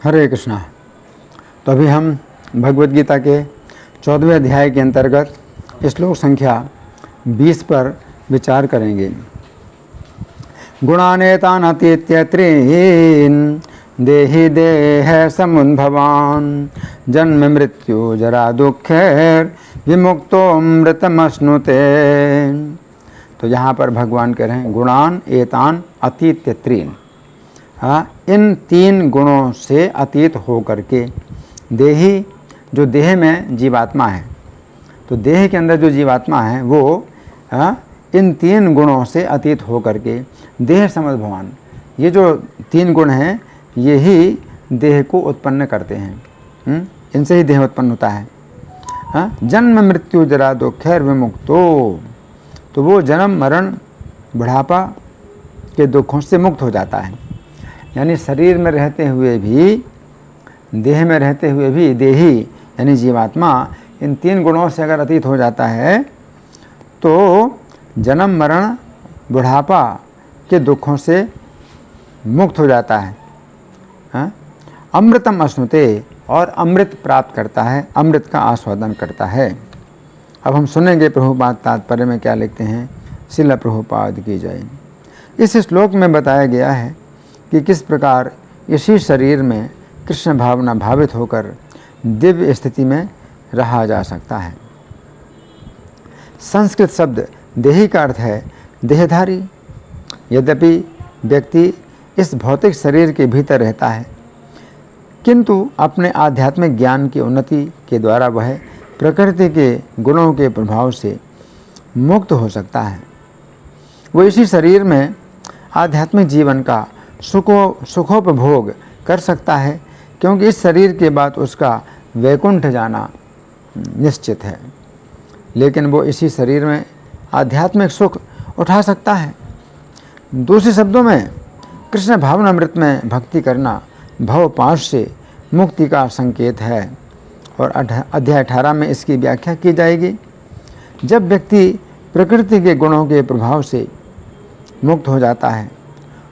हरे कृष्णा। तो अभी हम भगवद गीता के 14वें अध्याय के अंतर्गत श्लोक संख्या 20 पर विचार करेंगे। गुणानेतान अतीत्य त्रीन् देहि देह समुद्भवान् जन्म मृत्यु जरा दुःखैर् विमुक्तो मृतमश्नुते। तो यहाँ पर भगवान कह रहे हैं गुणान एतान अतीत्य त्रीन्, इन तीन गुणों से अतीत हो करके देही, जो देह में जीवात्मा है, तो देह के अंदर जो जीवात्मा है वो इन तीन गुणों से अतीत हो करके देह समुद्भवान, ये जो तीन गुण हैं यही देह को उत्पन्न करते हैं। इनसे ही देह उत्पन्न होता है। जन्म मृत्यु जरा दुःखैर् विमुक्तो, तो वो जन्म मरण बुढ़ापा के दुखों से मुक्त हो जाता है। यानी शरीर में रहते हुए भी, देह में रहते हुए भी देही यानी जीवात्मा इन तीन गुणों से अगर अतीत हो जाता है तो जन्म मरण बुढ़ापा के दुखों से मुक्त हो जाता है। अमृतम अश्नुते, और अमृत प्राप्त करता है, अमृत का आस्वादन करता है। अब हम सुनेंगे प्रभुपाद तात्पर्य में क्या लिखते हैं। श्रील प्रभुपाद की जय। इस श्लोक में बताया गया है कि किस प्रकार इसी शरीर में कृष्ण भावना भावित होकर दिव्य स्थिति में रहा जा सकता है। संस्कृत शब्द देही का अर्थ है देहधारी। यद्यपि व्यक्ति इस भौतिक शरीर के भीतर रहता है, किंतु अपने आध्यात्मिक ज्ञान की उन्नति के द्वारा वह प्रकृति के गुणों के प्रभाव से मुक्त हो सकता है। वो इसी शरीर में आध्यात्मिक जीवन का सुखोपभोग कर सकता है, क्योंकि इस शरीर के बाद उसका वैकुंठ जाना निश्चित है। लेकिन वो इसी शरीर में आध्यात्मिक सुख उठा सकता है। दूसरे शब्दों में कृष्ण भावनामृत में भक्ति करना भवपाश से मुक्ति का संकेत है, और अध्याय 18 में इसकी व्याख्या की जाएगी। जब व्यक्ति प्रकृति के गुणों के प्रभाव से मुक्त हो जाता है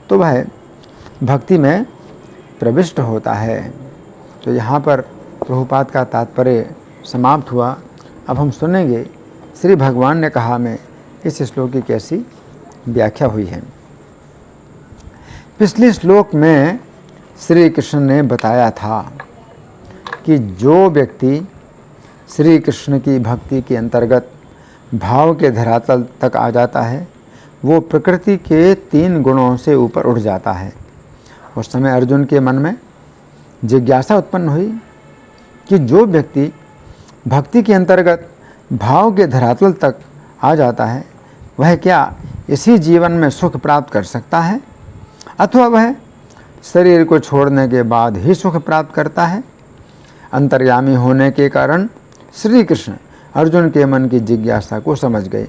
तो वह भक्ति में प्रविष्ट होता है। तो यहाँ पर प्रभुपाद का तात्पर्य समाप्त हुआ। अब हम सुनेंगे श्री भगवान ने कहा में इस श्लोक की कैसी व्याख्या हुई है। पिछले श्लोक में श्री कृष्ण ने बताया था कि जो व्यक्ति श्री कृष्ण की भक्ति के अंतर्गत भाव के धरातल तक आ जाता है वो प्रकृति के तीन गुणों से ऊपर उठ जाता है। उस समय अर्जुन के मन में जिज्ञासा उत्पन्न हुई कि जो व्यक्ति भक्ति के अंतर्गत भाव के धरातल तक आ जाता है वह क्या इसी जीवन में सुख प्राप्त कर सकता है, अथवा वह शरीर को छोड़ने के बाद ही सुख प्राप्त करता है। अंतर्यामी होने के कारण श्री कृष्ण अर्जुन के मन की जिज्ञासा को समझ गए।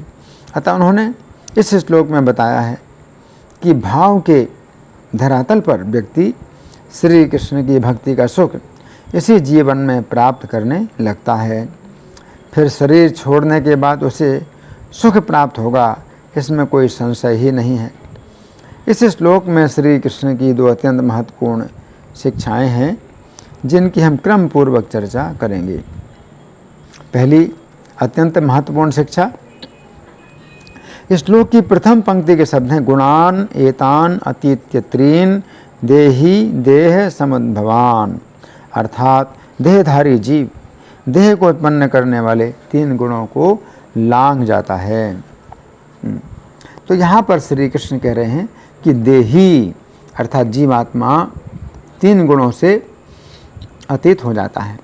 अतः उन्होंने इस श्लोक में बताया है कि भाव के धरातल पर व्यक्ति श्री कृष्ण की भक्ति का सुख इसी जीवन में प्राप्त करने लगता है। फिर शरीर छोड़ने के बाद उसे सुख प्राप्त होगा, इसमें कोई संशय ही नहीं है। इस श्लोक में श्री कृष्ण की दो अत्यंत महत्वपूर्ण शिक्षाएं हैं जिनकी हम क्रम पूर्वक चर्चा करेंगे। पहली अत्यंत महत्वपूर्ण शिक्षा, इस श्लोक की प्रथम पंक्ति के शब्द हैं गुणान एतान अतीत्य त्रीन् देही देह समुद्भवान, अर्थात देहधारी जीव देह को उत्पन्न करने वाले तीन गुणों को लांघ जाता है। तो यहाँ पर श्री कृष्ण कह रहे हैं कि देही अर्थात जीवात्मा तीन गुणों से अतीत हो जाता है।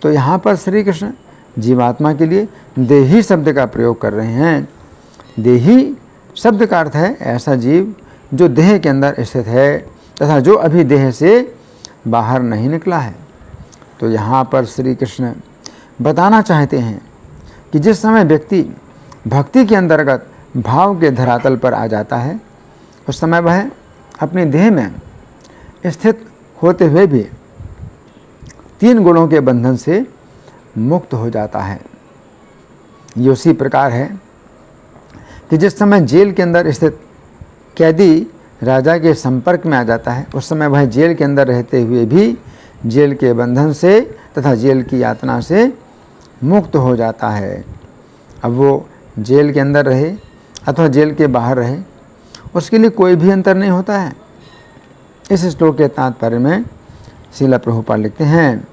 तो यहाँ पर श्री कृष्ण जीवात्मा के लिए देही शब्द का प्रयोग कर रहे हैं। देही शब्द का अर्थ है ऐसा जीव जो देह के अंदर स्थित है तथा जो अभी देह से बाहर नहीं निकला है। तो यहाँ पर श्री कृष्ण बताना चाहते हैं कि जिस समय व्यक्ति भक्ति के अंतर्गत भाव के धरातल पर आ जाता है उस समय वह अपने देह में स्थित होते हुए भी तीन गुणों के बंधन से मुक्त हो जाता है। ये उसी प्रकार है कि जिस समय जेल के अंदर स्थित कैदी राजा के संपर्क में आ जाता है उस समय वह जेल के अंदर रहते हुए भी जेल के बंधन से तथा जेल की यातना से मुक्त हो जाता है। अब वो जेल के अंदर रहे अथवा जेल के बाहर रहे, उसके लिए कोई भी अंतर नहीं होता है। इस श्लोक के तात्पर्य में श्रील प्रभुपाद लिखते हैं,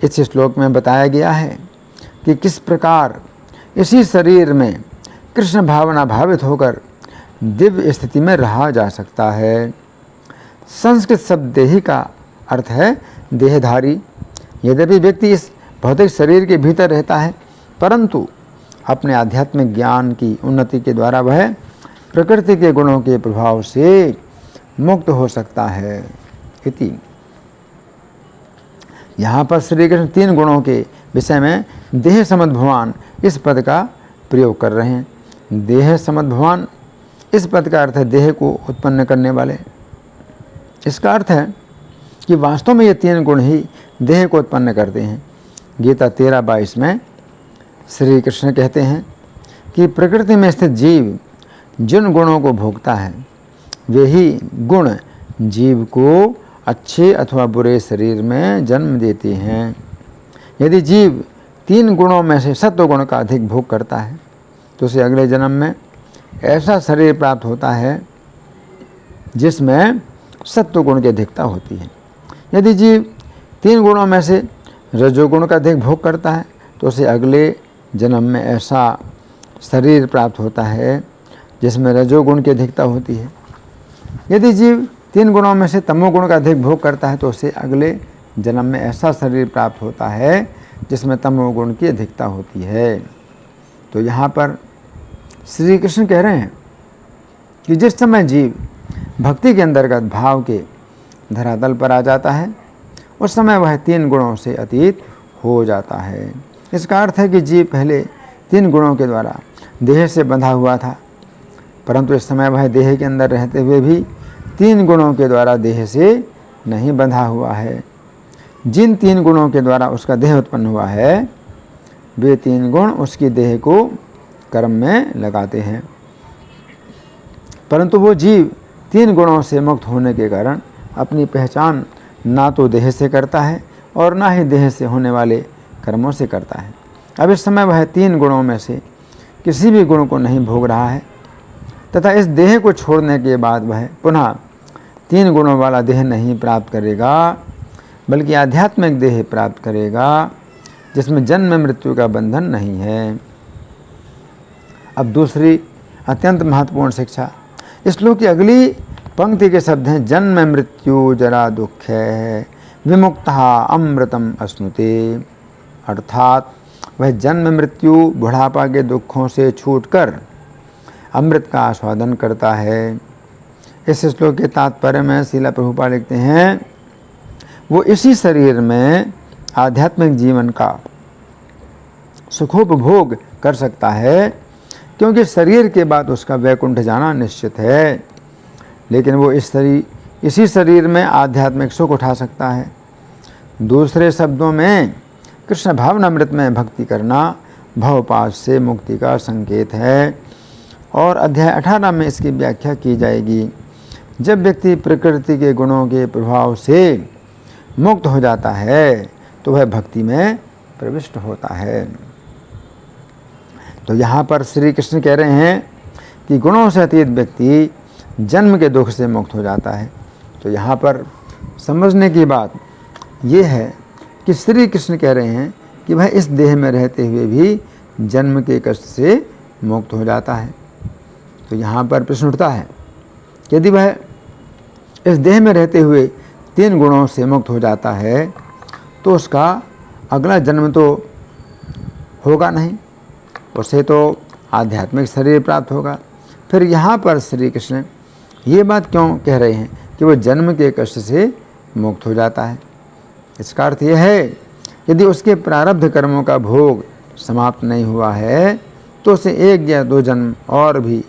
इस श्लोक में बताया गया है कि किस प्रकार इसी शरीर में कृष्ण भावना भावित होकर दिव्य स्थिति में रहा जा सकता है। संस्कृत शब्द देही का अर्थ है देहधारी। यद्यपि व्यक्ति इस भौतिक शरीर के भीतर रहता है, परंतु अपने आध्यात्मिक ज्ञान की उन्नति के द्वारा वह प्रकृति के गुणों के प्रभाव से मुक्त हो सकता है। इति यहाँ पर श्री कृष्ण 3 गुणों के विषय में देह समद्भवान इस पद का प्रयोग कर रहे हैं। देह समद्भवान इस पद का अर्थ है देह को उत्पन्न करने वाले। इसका अर्थ है कि वास्तव में ये 3 गुण ही देह को उत्पन्न करते हैं। गीता 13:22 में श्री कृष्ण कहते हैं कि प्रकृति में स्थित जीव जिन गुणों को भोगता है वे ही गुण जीव को अच्छे अथवा बुरे शरीर में जन्म देते हैं। यदि जीव 3 गुणों में से सत्व गुण का अधिक भोग करता है तो उसे अगले जन्म में ऐसा शरीर प्राप्त होता है जिसमें सत्व गुण की अधिकता होती है। यदि जीव 3 गुणों में से रजोगुण का अधिक भोग करता है तो उसे अगले जन्म में ऐसा शरीर प्राप्त होता है जिसमें रजोगुण की अधिकता होती है। यदि जीव 3 गुणों में से तमोगुण का अधिक भोग करता है तो उसे अगले जन्म में ऐसा शरीर प्राप्त होता है जिसमें तमोगुण की अधिकता होती है। तो यहाँ पर श्री कृष्ण कह रहे हैं कि जिस समय जीव भक्ति के अंतर्गत भाव के धरातल पर आ जाता है उस समय वह 3 गुणों से अतीत हो जाता है। इसका अर्थ है कि जीव पहले 3 गुणों के द्वारा देह से बंधा हुआ था, परंतु इस समय वह देह के अंदर रहते हुए भी 3 गुणों के द्वारा देह से नहीं बंधा हुआ है। जिन 3 गुणों के द्वारा उसका देह उत्पन्न हुआ है वे 3 गुण उसकी देह को कर्म में लगाते हैं, परंतु वो जीव 3 गुणों से मुक्त होने के कारण अपनी पहचान ना तो देह से करता है और ना ही देह से होने वाले कर्मों से करता है। अब इस समय वह 3 गुणों में से किसी भी गुण को नहीं भोग रहा है तथा इस देह को छोड़ने के बाद वह पुनः 3 गुणों वाला देह नहीं प्राप्त करेगा, बल्कि आध्यात्मिक देह प्राप्त करेगा जिसमें जन्म मृत्यु का बंधन नहीं है। अब दूसरी अत्यंत महत्वपूर्ण शिक्षा, इस श्लोक की अगली पंक्ति के शब्द हैं जन्म मृत्यु जरा दुख है विमुक्ता अमृतम अश्नुते, अर्थात वह जन्म मृत्यु बुढ़ापा के दुखों से छूटकर अमृत का आस्वादन करता है। इस श्लोक के तात्पर्य में श्रील प्रभुपाद लिखते हैं वो इसी शरीर में आध्यात्मिक जीवन का सुखोपभोग कर सकता है, क्योंकि शरीर के बाद उसका वैकुंठ जाना निश्चित है, लेकिन वो इसी शरीर में आध्यात्मिक सुख उठा सकता है। दूसरे शब्दों में कृष्ण भावनामृत में भक्ति करना भवपाश से मुक्ति का संकेत है और अध्याय 18 में इसकी व्याख्या की जाएगी। जब व्यक्ति प्रकृति के गुणों के प्रभाव से मुक्त हो जाता है तो वह भक्ति में प्रविष्ट होता है। तो यहाँ पर श्री कृष्ण कह रहे हैं कि गुणों से अतीत व्यक्ति जन्म के दुख से मुक्त हो जाता है। तो यहाँ पर समझने की बात ये है कि श्री कृष्ण कह रहे हैं कि वह इस देह में रहते हुए भी जन्म के कष्ट से मुक्त हो जाता है। तो यहाँ पर प्रश्न उठता है यदि वह इस देह में रहते हुए 3 गुणों से मुक्त हो जाता है तो उसका अगला जन्म तो होगा नहीं, उसे तो आध्यात्मिक शरीर प्राप्त होगा। फिर यहाँ पर श्री कृष्ण ये बात क्यों कह रहे हैं कि वो जन्म के कष्ट से मुक्त हो जाता है? इसका अर्थ यह है यदि उसके प्रारब्ध कर्मों का भोग समाप्त नहीं हुआ है तो उसे 1 या 2 जन्म और भी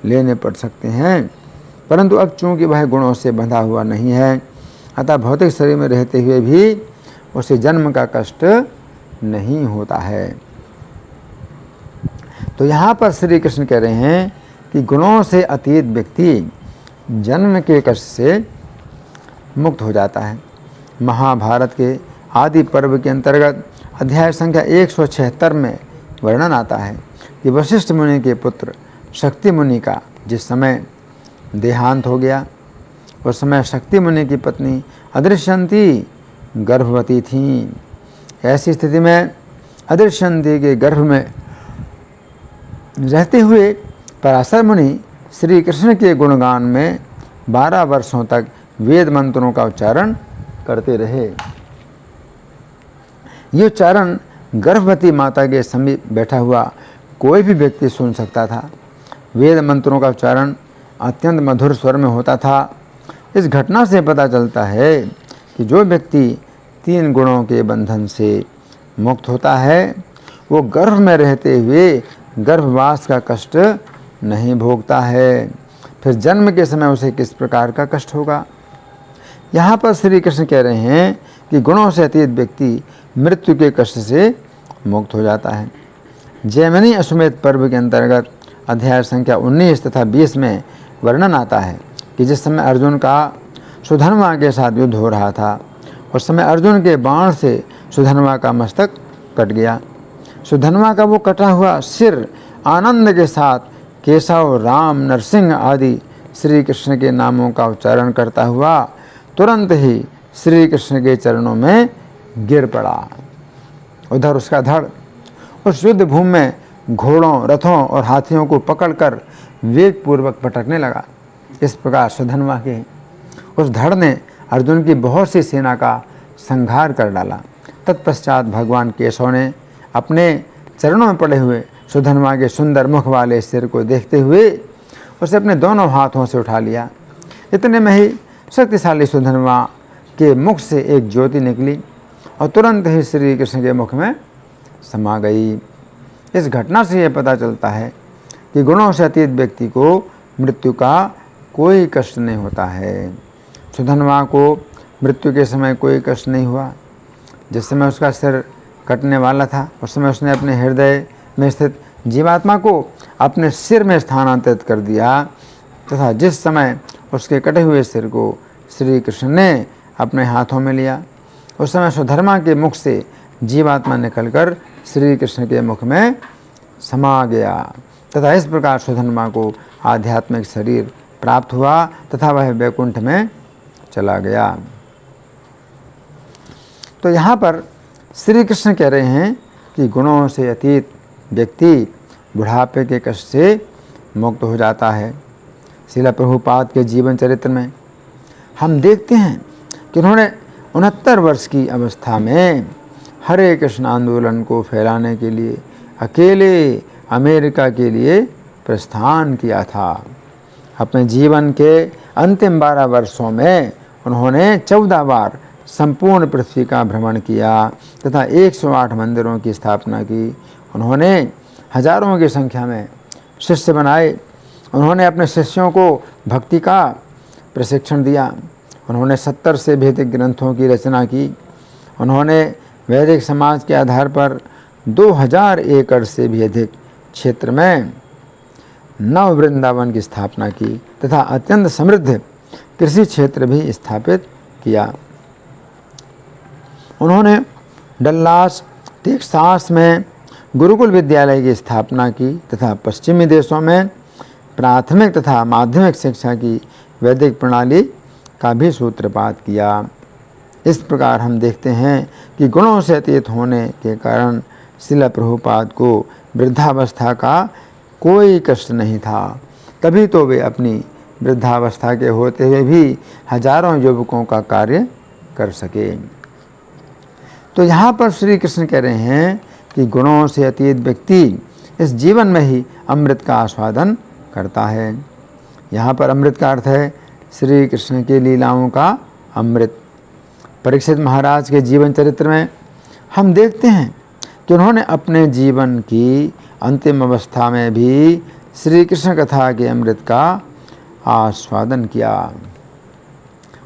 लेने पड़ सकते हैं, परंतु अब चूंकि वह गुणों से बंधा हुआ नहीं है अतः भौतिक शरीर में रहते हुए भी उसे जन्म का कष्ट नहीं होता है। तो यहाँ पर श्री कृष्ण कह रहे हैं कि गुणों से अतीत व्यक्ति जन्म के कष्ट से मुक्त हो जाता है। महाभारत के आदि पर्व के अंतर्गत अध्याय संख्या 176 में वर्णन आता है कि वशिष्ठ मुनि के पुत्र शक्ति मुनि का जिस समय देहांत हो गया, उस समय शक्ति मुनि की पत्नी अदृश्यंती गर्भवती थीं। ऐसी स्थिति में अदृश्यंती के गर्भ में रहते हुए पराशर मुनि श्री कृष्ण के गुणगान में 12 वर्षों तक वेद मंत्रों का उच्चारण करते रहे। ये उच्चारण गर्भवती माता के समीप बैठा हुआ कोई भी व्यक्ति सुन सकता था। वेद मंत्रों का उच्चारण अत्यंत मधुर स्वर में होता था। इस घटना से पता चलता है कि जो व्यक्ति 3 गुणों के बंधन से मुक्त होता है वो गर्भ में रहते हुए गर्भवास का कष्ट नहीं भोगता है। फिर जन्म के समय उसे किस प्रकार का कष्ट होगा। यहाँ पर श्री कृष्ण कह रहे हैं कि गुणों से अतीत व्यक्ति मृत्यु के कष्ट से मुक्त हो जाता है। जैमिनी अश्वमेध पर्व के अंतर्गत अध्याय संख्या 19 तथा 20 में वर्णन आता है कि जिस समय अर्जुन का सुधन्वा के साथ युद्ध हो रहा था, उस समय अर्जुन के बाण से सुधन्वा का मस्तक कट गया। सुधन्वा का वो कटा हुआ सिर आनंद के साथ केशव, राम, नरसिंह आदि श्री कृष्ण के नामों का उच्चारण करता हुआ तुरंत ही श्री कृष्ण के चरणों में गिर पड़ा। उधर उसका धड़ उस युद्ध भूमि में घोड़ों, रथों और हाथियों को पकड़कर वेग पूर्वक पटकने लगा। इस प्रकार सुधन्वा के उस धड़ ने अर्जुन की बहुत सी सेना का संहार कर डाला। तत्पश्चात भगवान केशव ने अपने चरणों में पड़े हुए सुधन्वा के सुंदर मुख वाले सिर को देखते हुए उसे अपने दोनों हाथों से उठा लिया। इतने में ही शक्तिशाली सुधन्वा के मुख से एक ज्योति निकली और तुरंत ही श्री कृष्ण के मुख में समा गई। इस घटना से यह पता चलता है कि गुणों से अतीत व्यक्ति को मृत्यु का कोई कष्ट नहीं होता है। सुधन्वा को मृत्यु के समय कोई कष्ट नहीं हुआ। जिस समय उसका सिर कटने वाला था उस समय उसने अपने हृदय में स्थित जीवात्मा को अपने सिर में स्थानांतरित कर दिया तथा जिस समय उसके कटे हुए सिर को श्री कृष्ण ने अपने हाथों में लिया, उस समय सुधर्मा के मुख से जीवात्मा निकलकर श्री कृष्ण के मुख में समा गया तथा इस प्रकार सुधर्मा को आध्यात्मिक शरीर प्राप्त हुआ तथा वह वैकुंठ में चला गया। तो यहाँ पर श्री कृष्ण कह रहे हैं कि गुणों से अतीत व्यक्ति बुढ़ापे के कष्ट से मुक्त हो जाता है। श्रील प्रभुपाद के जीवन चरित्र में हम देखते हैं कि उन्होंने 69 वर्ष की अवस्था में हरे कृष्ण आंदोलन को फैलाने के लिए अकेले अमेरिका के लिए प्रस्थान किया था। अपने जीवन के अंतिम 12 वर्षों में उन्होंने 14 बार संपूर्ण पृथ्वी का भ्रमण किया तथा 108 मंदिरों की स्थापना की। उन्होंने हजारों की संख्या में शिष्य बनाए। उन्होंने अपने शिष्यों को भक्ति का प्रशिक्षण दिया। उन्होंने 70 से भी अधिक ग्रंथों की रचना की। उन्होंने वैदिक समाज के आधार पर 2000 एकड़ से भी अधिक क्षेत्र में नव वृंदावन की स्थापना की तथा अत्यंत समृद्ध कृषि क्षेत्र भी स्थापित किया। उन्होंने डल्लास, टेक्सास में गुरुकुल विद्यालय की स्थापना की तथा पश्चिमी देशों में प्राथमिक तथा माध्यमिक शिक्षा की वैदिक प्रणाली का भी सूत्रपात किया। इस प्रकार हम देखते हैं कि गुणों से अतीत होने के कारण श्रील प्रभुपाद को वृद्धावस्था का कोई कष्ट नहीं था। तभी तो वे अपनी वृद्धावस्था के होते हुए भी हजारों युवकों का कार्य कर सके। तो यहाँ पर श्री कृष्ण कह रहे हैं कि गुणों से अतीत व्यक्ति इस जीवन में ही अमृत का आस्वादन करता है। यहाँ पर अमृत का अर्थ है श्री कृष्ण की लीलाओं का अमृत। परीक्षित महाराज के जीवन चरित्र में हम देखते हैं कि उन्होंने अपने जीवन की अंतिम अवस्था में भी श्री कृष्ण कथा के अमृत का आस्वादन किया।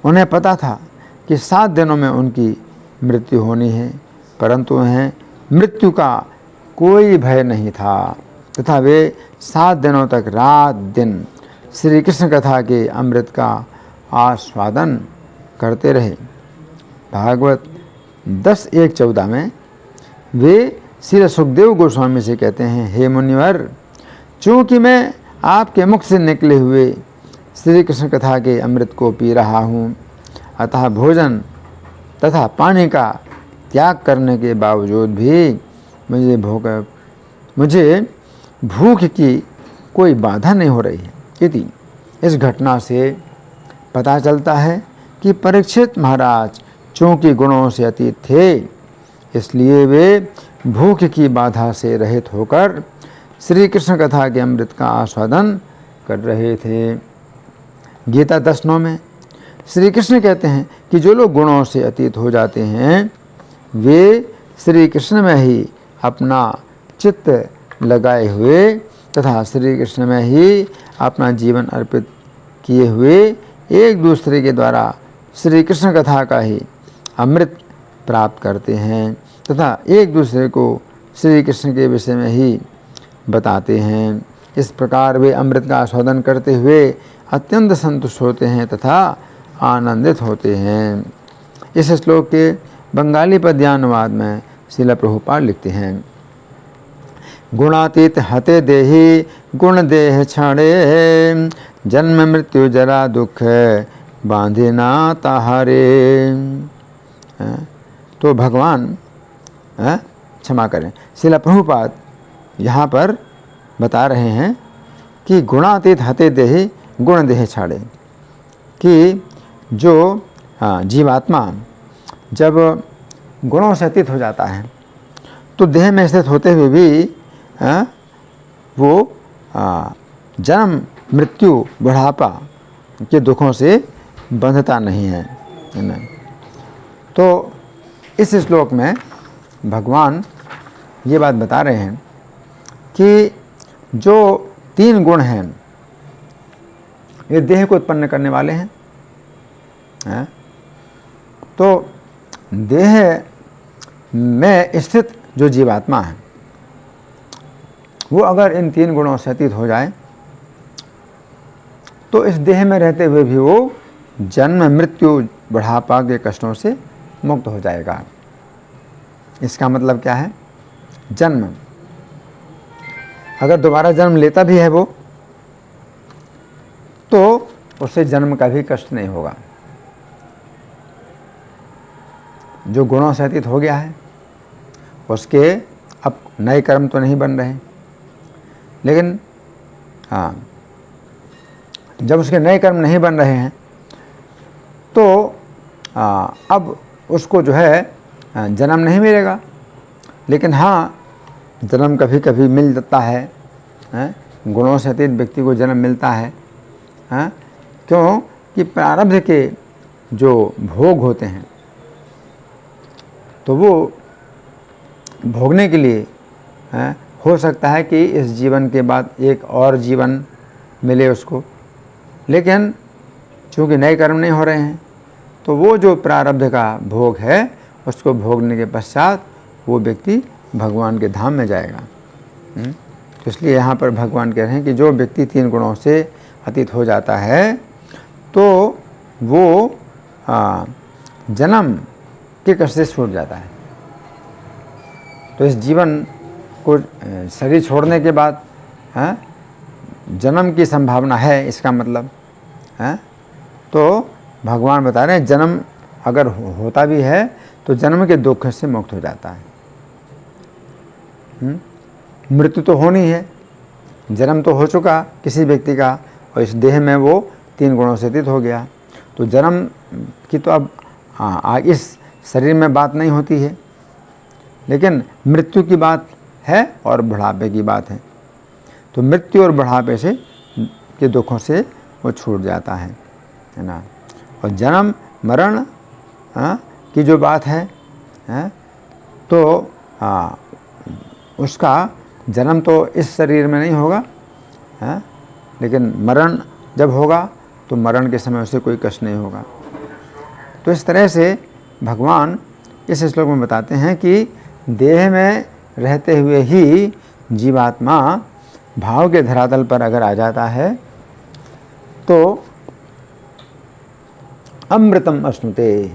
उन्हें पता था कि 7 दिनों में उनकी मृत्यु होनी है, परंतु उन्हें मृत्यु का कोई भय नहीं था तथा वे 7 दिनों तक रात दिन श्री कृष्ण कथा के अमृत का आस्वादन करते रहे। भागवत 10:1-14 में वे श्री सुखदेव गोस्वामी से कहते हैं, हे मुनिवर, चूँकि मैं आपके मुख से निकले हुए श्री कृष्ण कथा के अमृत को पी रहा हूँ, अतः भोजन तथा पानी का त्याग करने के बावजूद भी मुझे भूख की कोई बाधा नहीं हो रही है। इति इस घटना से पता चलता है कि परीक्षित महाराज चूँकि गुणों से अतीत थे, इसलिए वे भूख की बाधा से रहित होकर श्री कृष्ण कथा के अमृत का आस्वादन कर रहे थे। गीता 10:9 में श्री कृष्ण कहते हैं कि जो लोग गुणों से अतीत हो जाते हैं, वे श्री कृष्ण में ही अपना चित्त लगाए हुए तथा श्री कृष्ण में ही अपना जीवन अर्पित किए हुए एक दूसरे के द्वारा श्री कृष्ण कथा का ही अमृत प्राप्त करते हैं तथा एक दूसरे को श्री कृष्ण के विषय में ही बताते हैं। इस प्रकार वे अमृत का आस्वादन करते हुए अत्यंत संतुष्ट होते हैं तथा आनंदित होते हैं। इस श्लोक के बंगाली पद्यानुवाद में श्रील प्रभुपाद लिखते हैं, गुणातीत हते देहि गुण देह छाड़े, जन्म मृत्यु जरा दुख बांधे ना ताहारे। तो भगवान क्षमा करें, श्रील प्रभुपाद यहाँ पर बता रहे हैं कि गुणातीत हते देहि गुण देह छाड़े, कि जो जीवात्मा जब गुणों से अतीत हो जाता है तो देह में स्थित होते हुए भी वो जन्म मृत्यु बुढ़ापा के दुखों से बंधता नहीं है ना। तो इस श्लोक में भगवान ये बात बता रहे हैं कि जो 3 गुण हैं ये देह को उत्पन्न करने वाले हैं। तो देह में स्थित जो जीवात्मा है वो अगर इन 3 गुणों से अतीत हो जाए तो इस देह में रहते हुए भी वो जन्म मृत्यु बुढ़ापा के कष्टों से मुक्त हो जाएगा। इसका मतलब क्या है? जन्म, अगर दोबारा जन्म लेता भी है वो तो उससे जन्म का भी कष्ट नहीं होगा। जो गुणों से अतीत हो गया है उसके अब नए कर्म तो नहीं बन रहे, लेकिन जब उसके नए कर्म नहीं बन रहे हैं तो अब उसको जो है जन्म नहीं मिलेगा। लेकिन जन्म कभी कभी मिल जाता है, गुणों से अतीत व्यक्ति को जन्म मिलता है। क्यों कि प्रारब्ध के जो भोग होते हैं तो वो भोगने के लिए हो सकता है कि इस जीवन के बाद एक और जीवन मिले उसको, लेकिन चूँकि नए कर्म नहीं हो रहे हैं तो वो जो प्रारब्ध का भोग है उसको भोगने के पश्चात वो व्यक्ति भगवान के धाम में जाएगा। तो इसलिए यहाँ पर भगवान कह रहे हैं कि जो व्यक्ति 3 गुणों से अतीत हो जाता है तो वो जन्म के कष्ट से छूट जाता है। तो इस जीवन को शरीर छोड़ने के बाद जन्म की संभावना है, इसका मतलब तो भगवान बता रहे हैं जन्म अगर होता भी है तो जन्म के दुख से मुक्त हो जाता है। मृत्यु तो होनी है, जन्म तो हो चुका किसी व्यक्ति का और इस देह में वो 3 गुणों से अतीत हो गया, तो जन्म की तो अब इस शरीर में बात नहीं होती है, लेकिन मृत्यु की बात है और बुढ़ापे की बात है। तो मृत्यु और बुढ़ापे से के दुखों से वो छूट जाता है ना। और जन्म मरण की जो बात है तो उसका जन्म तो इस शरीर में नहीं होगा, लेकिन मरण जब होगा तो मरण के समय उसे कोई कष्ट नहीं होगा। तो इस तरह से भगवान इस श्लोक में बताते हैं कि देह में रहते हुए ही जीवात्मा भाव के धरातल पर अगर आ जाता है तो अमृतम अश्नुते,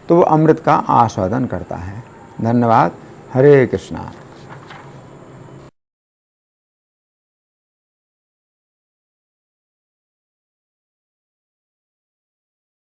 तो वो अमृत का आस्वादन करता है। धन्यवाद। हरे कृष्णा।